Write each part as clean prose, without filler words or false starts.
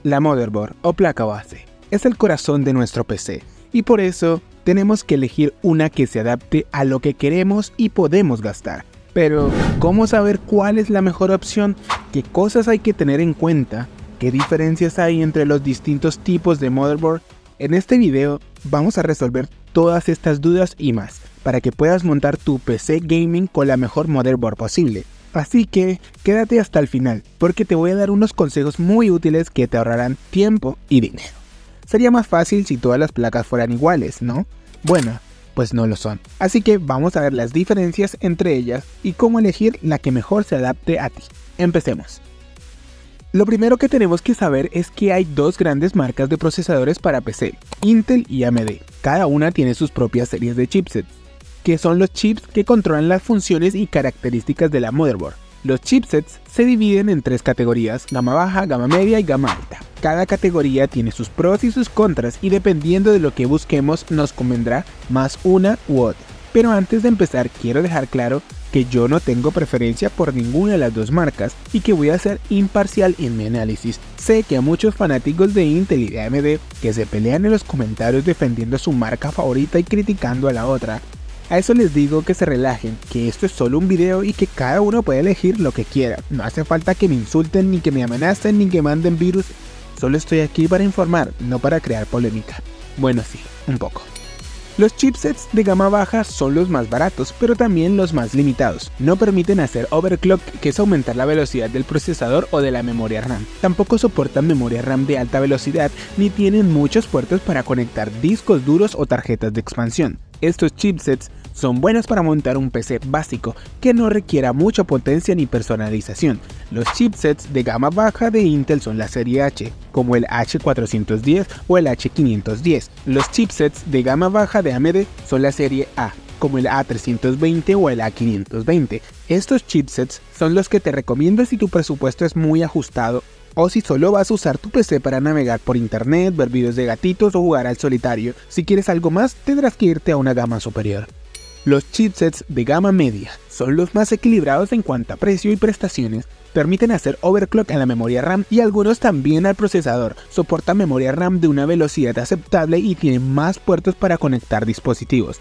La motherboard o placa base es el corazón de nuestro PC y por eso tenemos que elegir una que se adapte a lo que queremos y podemos gastar. Pero, ¿cómo saber cuál es la mejor opción? ¿Qué cosas hay que tener en cuenta? ¿Qué diferencias hay entre los distintos tipos de motherboard? En este video vamos a resolver todas estas dudas y más, para que puedas montar tu PC gaming con la mejor motherboard posible. Así que quédate hasta el final, porque te voy a dar unos consejos muy útiles que te ahorrarán tiempo y dinero. Sería más fácil si todas las placas fueran iguales, ¿no? Bueno, pues no lo son. Así que vamos a ver las diferencias entre ellas y cómo elegir la que mejor se adapte a ti. Empecemos. Lo primero que tenemos que saber es que hay dos grandes marcas de procesadores para PC, Intel y AMD. Cada una tiene sus propias series de chipsets, que son los chips que controlan las funciones y características de la motherboard. Los chipsets se dividen en tres categorías: gama baja, gama media y gama alta. Cada categoría tiene sus pros y sus contras y dependiendo de lo que busquemos nos convendrá más una u otra. Pero antes de empezar quiero dejar claro que yo no tengo preferencia por ninguna de las dos marcas y que voy a ser imparcial en mi análisis. Sé que a muchos fanáticos de Intel y de AMD que se pelean en los comentarios defendiendo su marca favorita y criticando a la otra. A eso les digo que se relajen, que esto es solo un video y que cada uno puede elegir lo que quiera. No hace falta que me insulten, ni que me amenacen, ni que manden virus. Solo estoy aquí para informar, no para crear polémica. Bueno, sí, un poco. Los chipsets de gama baja son los más baratos, pero también los más limitados. No permiten hacer overclock, que es aumentar la velocidad del procesador o de la memoria RAM. Tampoco soportan memoria RAM de alta velocidad, ni tienen muchos puertos para conectar discos duros o tarjetas de expansión. Estos chipsets son buenos para montar un PC básico que no requiera mucha potencia ni personalización. Los chipsets de gama baja de Intel son la serie H, como el H410 o el H510. Los chipsets de gama baja de AMD son la serie A, como el A320 o el A520. Estos chipsets son los que te recomiendo si tu presupuesto es muy ajustado o si solo vas a usar tu PC para navegar por internet, ver videos de gatitos o jugar al solitario. Si quieres algo más, tendrás que irte a una gama superior. Los chipsets de gama media son los más equilibrados en cuanto a precio y prestaciones. Permiten hacer overclock a la memoria RAM y algunos también al procesador. Soportan memoria RAM de una velocidad aceptable y tienen más puertos para conectar dispositivos.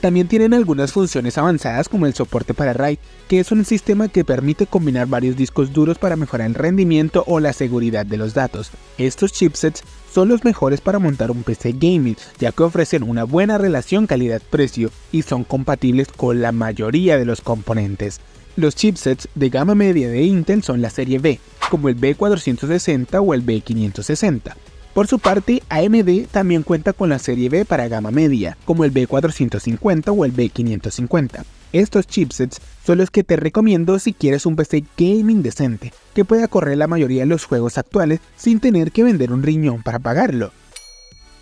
También tienen algunas funciones avanzadas como el soporte para RAID, que es un sistema que permite combinar varios discos duros para mejorar el rendimiento o la seguridad de los datos. Estos chipsets son los mejores para montar un PC gaming, ya que ofrecen una buena relación calidad-precio y son compatibles con la mayoría de los componentes. Los chipsets de gama media de Intel son la serie B, como el B460 o el B560. Por su parte, AMD también cuenta con la serie B para gama media, como el B450 o el B550. Estos chipsets son los que te recomiendo si quieres un PC gaming decente, que pueda correr la mayoría de los juegos actuales sin tener que vender un riñón para pagarlo.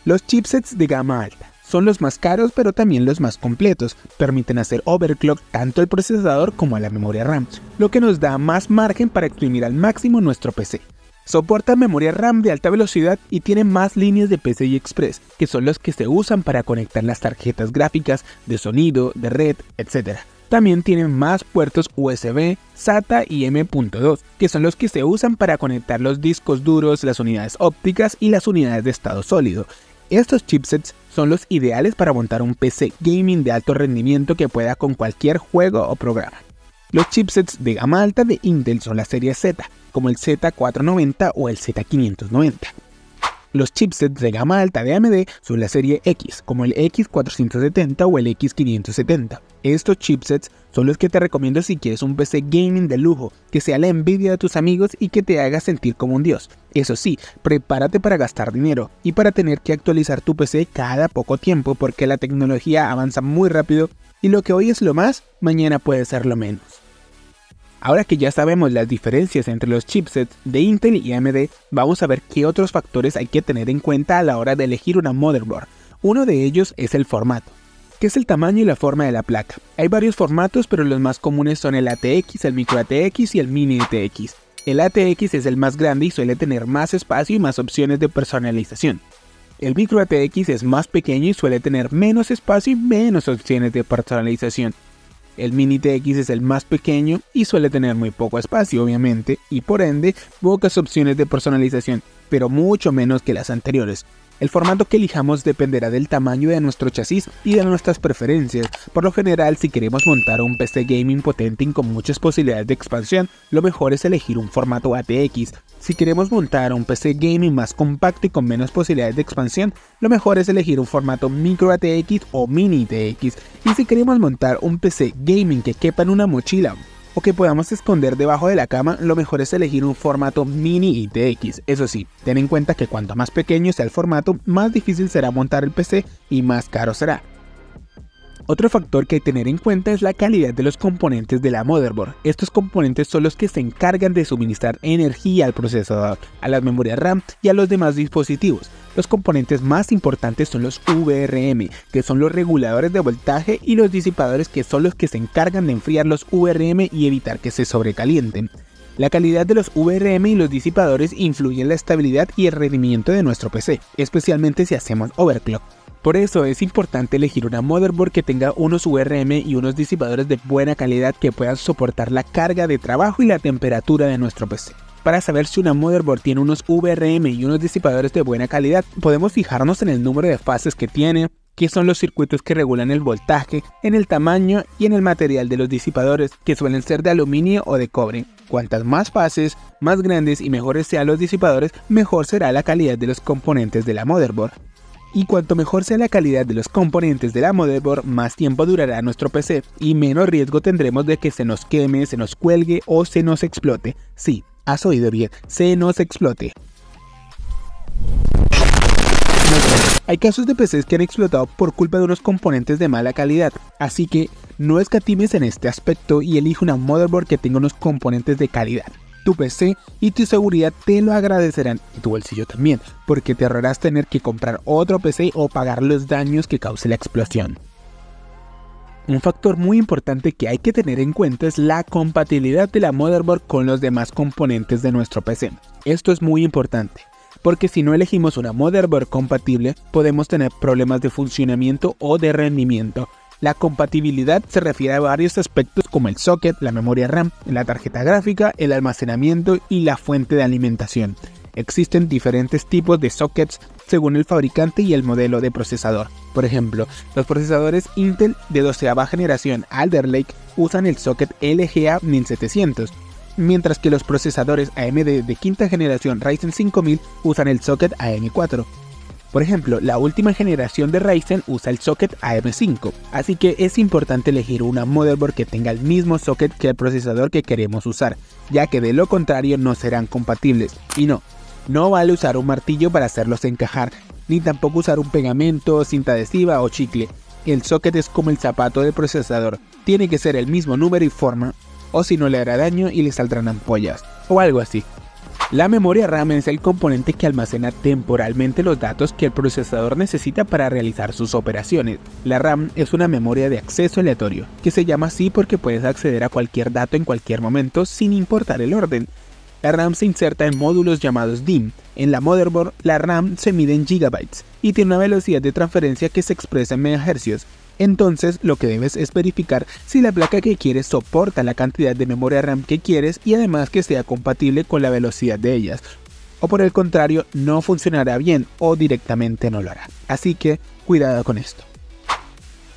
Los chipsets de gama alta son los más caros pero también los más completos. Permiten hacer overclock tanto al procesador como a la memoria RAM, lo que nos da más margen para exprimir al máximo nuestro PC. Soporta memoria RAM de alta velocidad y tiene más líneas de PCI Express, que son los que se usan para conectar las tarjetas gráficas, de sonido, de red, etc. También tienen más puertos USB, SATA y M.2, que son los que se usan para conectar los discos duros, las unidades ópticas y las unidades de estado sólido. Estos chipsets son los ideales para montar un PC gaming de alto rendimiento que pueda con cualquier juego o programa. Los chipsets de gama alta de Intel son la serie Z, como el Z490 o el Z590. Los chipsets de gama alta de AMD son la serie X, como el X470 o el X570. Estos chipsets son los que te recomiendo si quieres un PC gaming de lujo, que sea la envidia de tus amigos y que te haga sentir como un dios. Eso sí, prepárate para gastar dinero y para tener que actualizar tu PC cada poco tiempo porque la tecnología avanza muy rápido y lo que hoy es lo más, mañana puede ser lo menos. Ahora que ya sabemos las diferencias entre los chipsets de Intel y AMD, vamos a ver qué otros factores hay que tener en cuenta a la hora de elegir una motherboard. Uno de ellos es el formato, que es el tamaño y la forma de la placa. Hay varios formatos, pero los más comunes son el ATX, el micro ATX y el mini ATX. El ATX es el más grande y suele tener más espacio y más opciones de personalización. El micro ATX es más pequeño y suele tener menos espacio y menos opciones de personalización. El Mini TX es el más pequeño y suele tener muy poco espacio obviamente y por ende pocas opciones de personalización. pero mucho menos que las anteriores. El formato que elijamos dependerá del tamaño de nuestro chasis y de nuestras preferencias. Por lo general, si queremos montar un PC gaming potente y con muchas posibilidades de expansión, lo mejor es elegir un formato ATX. Si queremos montar un PC gaming más compacto y con menos posibilidades de expansión, lo mejor es elegir un formato micro ATX o mini ATX. Y si queremos montar un PC gaming que quepa en una mochila o que podamos esconder debajo de la cama, lo mejor es elegir un formato mini ITX. Eso sí, ten en cuenta que cuanto más pequeño sea el formato, más difícil será montar el PC y más caro será. Otro factor que hay que tener en cuenta es la calidad de los componentes de la motherboard. Estos componentes son los que se encargan de suministrar energía al procesador, a las memorias RAM y a los demás dispositivos. Los componentes más importantes son los VRM, que son los reguladores de voltaje, y los disipadores, que son los que se encargan de enfriar los VRM y evitar que se sobrecalienten. La calidad de los VRM y los disipadores influye en la estabilidad y el rendimiento de nuestro PC, especialmente si hacemos overclock. Por eso es importante elegir una motherboard que tenga unos VRM y unos disipadores de buena calidad que puedan soportar la carga de trabajo y la temperatura de nuestro PC. Para saber si una motherboard tiene unos VRM y unos disipadores de buena calidad, podemos fijarnos en el número de fases que tiene, que son los circuitos que regulan el voltaje, en el tamaño y en el material de los disipadores, que suelen ser de aluminio o de cobre. Cuantas más fases, más grandes y mejores sean los disipadores, mejor será la calidad de los componentes de la motherboard. Y cuanto mejor sea la calidad de los componentes de la motherboard, más tiempo durará nuestro PC y menos riesgo tendremos de que se nos queme, se nos cuelgue o se nos explote. Sí, has oído bien, se nos explote. Hay casos de PCs que han explotado por culpa de unos componentes de mala calidad, así que no escatimes en este aspecto y elige una motherboard que tenga unos componentes de calidad. Tu PC y tu seguridad te lo agradecerán, y tu bolsillo también, porque te ahorrarás tener que comprar otro PC o pagar los daños que cause la explosión. Un factor muy importante que hay que tener en cuenta es la compatibilidad de la motherboard con los demás componentes de nuestro PC. Esto es muy importante, porque si no elegimos una motherboard compatible, podemos tener problemas de funcionamiento o de rendimiento. La compatibilidad se refiere a varios aspectos como el socket, la memoria RAM, la tarjeta gráfica, el almacenamiento y la fuente de alimentación. Existen diferentes tipos de sockets según el fabricante y el modelo de procesador. Por ejemplo, los procesadores Intel de 12ª generación Alder Lake usan el socket LGA 1700, mientras que los procesadores AMD de 5ª generación Ryzen 5000 usan el socket AM4. Por ejemplo, la última generación de Ryzen usa el socket AM5, así que es importante elegir una motherboard que tenga el mismo socket que el procesador que queremos usar, ya que de lo contrario no serán compatibles. Y no vale usar un martillo para hacerlos encajar, ni tampoco usar un pegamento, cinta adhesiva o chicle. El socket es como el zapato del procesador, tiene que ser el mismo número y forma, o si no le hará daño y le saldrán ampollas, o algo así. La memoria RAM es el componente que almacena temporalmente los datos que el procesador necesita para realizar sus operaciones. La RAM es una memoria de acceso aleatorio, que se llama así porque puedes acceder a cualquier dato en cualquier momento sin importar el orden. La RAM se inserta en módulos llamados DIMM. En la motherboard, la RAM se mide en gigabytes y tiene una velocidad de transferencia que se expresa en megahercios. Entonces, lo que debes es verificar si la placa que quieres soporta la cantidad de memoria RAM que quieres y además que sea compatible con la velocidad de ellas. O por el contrario, no funcionará bien o directamente no lo hará. Así que, cuidado con esto.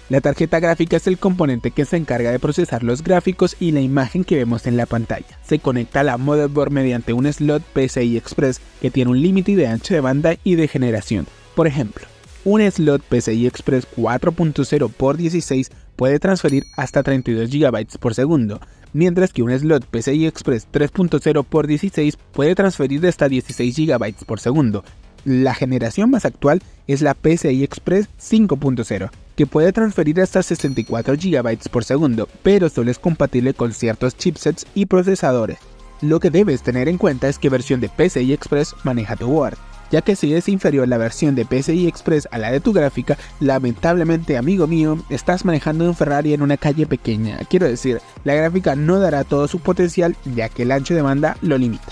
La tarjeta gráfica es el componente que se encarga de procesar los gráficos y la imagen que vemos en la pantalla. Se conecta a la motherboard mediante un slot PCI Express que tiene un límite de ancho de banda y de generación. Por ejemplo, un slot PCI Express 4.0 por 16 puede transferir hasta 32 GB por segundo, mientras que un slot PCI Express 3.0 por 16 puede transferir hasta 16 GB por segundo. La generación más actual es la PCI Express 5.0, que puede transferir hasta 64 GB por segundo, pero solo es compatible con ciertos chipsets y procesadores. Lo que debes tener en cuenta es qué versión de PCI Express maneja tu board, ya que si es inferior la versión de PCI Express a la de tu gráfica, lamentablemente, amigo mío, estás manejando un Ferrari en una calle pequeña. Quiero decir, la gráfica no dará todo su potencial, ya que el ancho de banda lo limita.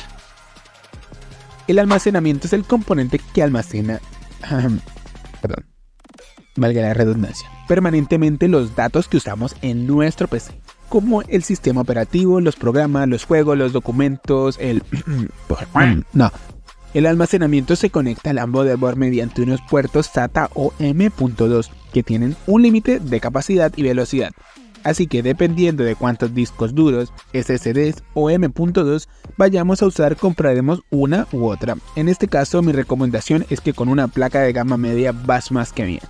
El almacenamiento es el componente que almacena, valga la redundancia, permanentemente los datos que usamos en nuestro PC, como el sistema operativo, los programas, los juegos, los documentos, El almacenamiento se conecta al motherboard mediante unos puertos SATA o M.2 que tienen un límite de capacidad y velocidad. Así que dependiendo de cuántos discos duros, SSDs o M.2 vayamos a usar, compraremos una u otra. En este caso mi recomendación es que con una placa de gama media vas más que bien.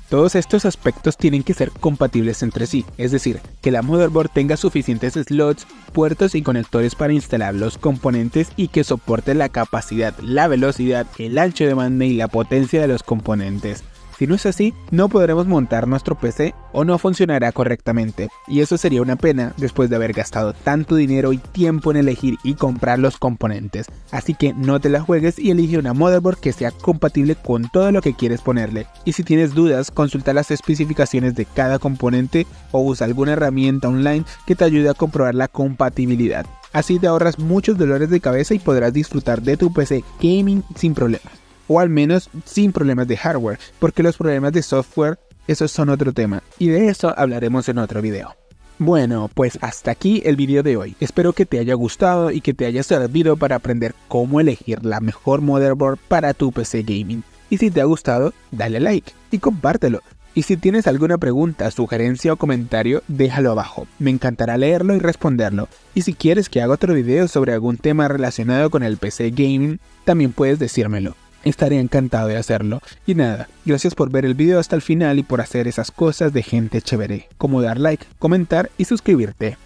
Todos estos aspectos tienen que ser compatibles entre sí, es decir, que la motherboard tenga suficientes slots, puertos y conectores para instalar los componentes y que soporte la capacidad, la velocidad, el ancho de banda y la potencia de los componentes. Si no es así, no podremos montar nuestro PC o no funcionará correctamente, y eso sería una pena después de haber gastado tanto dinero y tiempo en elegir y comprar los componentes. Así que no te la juegues y elige una motherboard que sea compatible con todo lo que quieres ponerle. Y si tienes dudas, consulta las especificaciones de cada componente o usa alguna herramienta online que te ayude a comprobar la compatibilidad. Así te ahorras muchos dolores de cabeza y podrás disfrutar de tu PC gaming sin problemas. O al menos sin problemas de hardware, porque los problemas de software, esos son otro tema, y de eso hablaremos en otro video. Bueno, pues hasta aquí el video de hoy. Espero que te haya gustado y que te haya servido para aprender cómo elegir la mejor motherboard para tu PC gaming. Y si te ha gustado, dale like y compártelo. Y si tienes alguna pregunta, sugerencia o comentario, déjalo abajo. Me encantará leerlo y responderlo. Y si quieres que haga otro video sobre algún tema relacionado con el PC gaming, también puedes decírmelo. Estaré encantado de hacerlo. Y nada, gracias por ver el video hasta el final y por hacer esas cosas de gente chévere, como dar like, comentar y suscribirte.